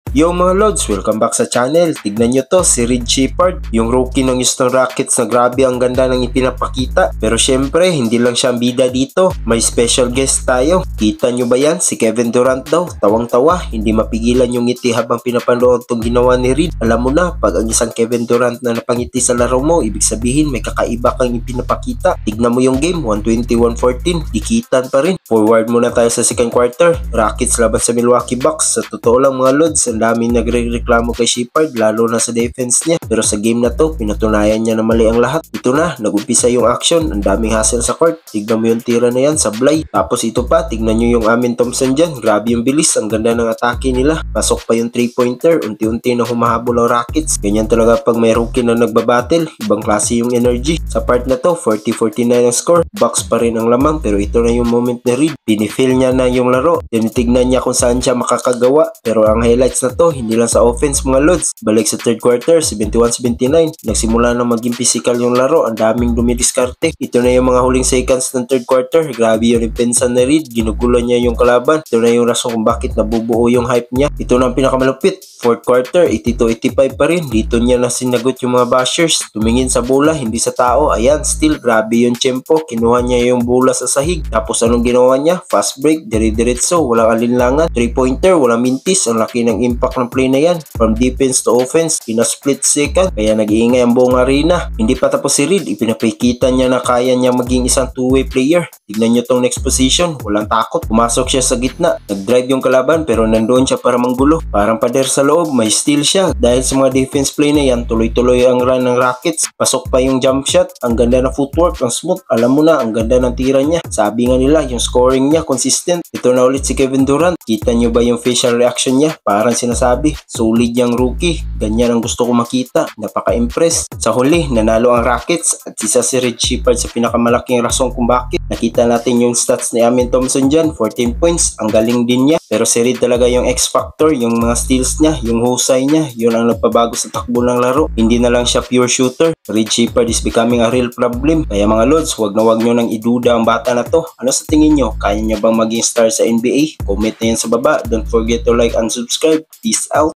Yo mga lods, welcome back sa channel. Tignan nyo to, si Reed Sheppard, yung rookie ng Houston Rockets na grabe ang ganda ng ipinapakita. Pero syempre, hindi lang siya ang bida dito. May special guest tayo. Kita nyo ba yan? Si Kevin Durant daw. Tawang-tawa, hindi mapigilan yung ngiti habang pinapanood tong ginawa ni Reed. Alam mo na, pag ang isang Kevin Durant na napangiti sa laro mo, ibig sabihin may kakaiba kang ipinapakita. Tignan mo yung game, 121-14, dikitan pa rin. Forward muna tayo sa second quarter. Rockets laban sa Milwaukee Bucks. Sa totoo lang mga lods, ang daming nagre-reklamo kay Sheppard lalo na sa defense niya. Pero sa game na to, pinatunayan niya na mali ang lahat. Ito na, nag-umpisa yung action. Ang daming hassle sa court. Tignan mo yung tira na yan, sablay. Tapos ito pa, tignan nyo yung Amen Thompson dyan. Grabe yung bilis, ang ganda ng atake nila. Pasok pa yung 3-pointer, unti-unti na humahabol ang Rockets. Ganyan talaga pag may rookie na nagbabattle. Ibang klase yung energy. Sa part na to, 40-49 ang score. Bucks pa rin ang lamang, pero ito na yung moment ni Reed. Binifeel niya na yung laro. Tinitignan niya kung saan siya makakagawa. Pero ang highlights na to, hindi lang sa offense mga lods. Balik sa third quarter, 71-79. Nagsimula na maging physical yung laro. Ang daming dumidiskarte. Ito na yung mga huling seconds ng third quarter. Grabe yung depensa ni Reed. Ginugulo niya yung kalaban. Ito na yung rason kung bakit nabubuo yung hype niya. Ito na ang pinakamalupit. Fourth quarter, 82-85 pa rin. Dito niya na sinagot yung mga bashers. Tumingin sa bola, hindi sa tao. Ayan, still grabe yung tempo. Kinuha niya yung bola sa sahig. Tapos anong ginawa niya? Fast break, dire-diretso, walang alinlangan. 3-pointer, walang mintis. Ang laki ng impact ng play na yan. From defense to offense, in a split second. Kaya nag-iingay ang buong arena. Hindi pa tapos si Reed. Ipinapakita niya na kaya niya maging isang two-way player. Tignan niyo tong next position. Walang takot. Pumasok siya sa gitna. Nag-drive yung kalaban pero nandoon siya para manggulo. Parang pader sa loob, may steal siya. Dahil sa mga defense play na yan, tuloy-tuloy ang run ng Rockets. Pasok pa yung jump shot. Ang ganda ng footwork, ang smooth. Alam mo na, ang ganda ng tira niya. Sabi nga nila, yung scoring niya, consistent. Ito na ulit si Kevin Durant. Kita nyo ba yung facial reaction niya? Parang sinasabi, solid yung rookie. Ganyan ang gusto ko makita. Napaka-impress. Sa huli, nanalo ang Rockets at isa si Reed Sheppard sa pinakamalaking rason kung bakit. Nakita natin yung stats ni Amen Thompson dyan, 14 points. Ang galing din niya. Pero si Reed talaga yung X-factor, yung mga steals niya, yung husay niya, yun ang nagpabago sa takbo ng laro. Hindi na lang siya pure shooter. Reed Sheppard is becoming a real problem. Kaya mga lods, wag nyo nang iduda ang bata na to. Ano sa tingin nyo? Kaya niya bang maging star sa NBA? Comment na yan sa baba. Don't forget to like and subscribe. Peace out!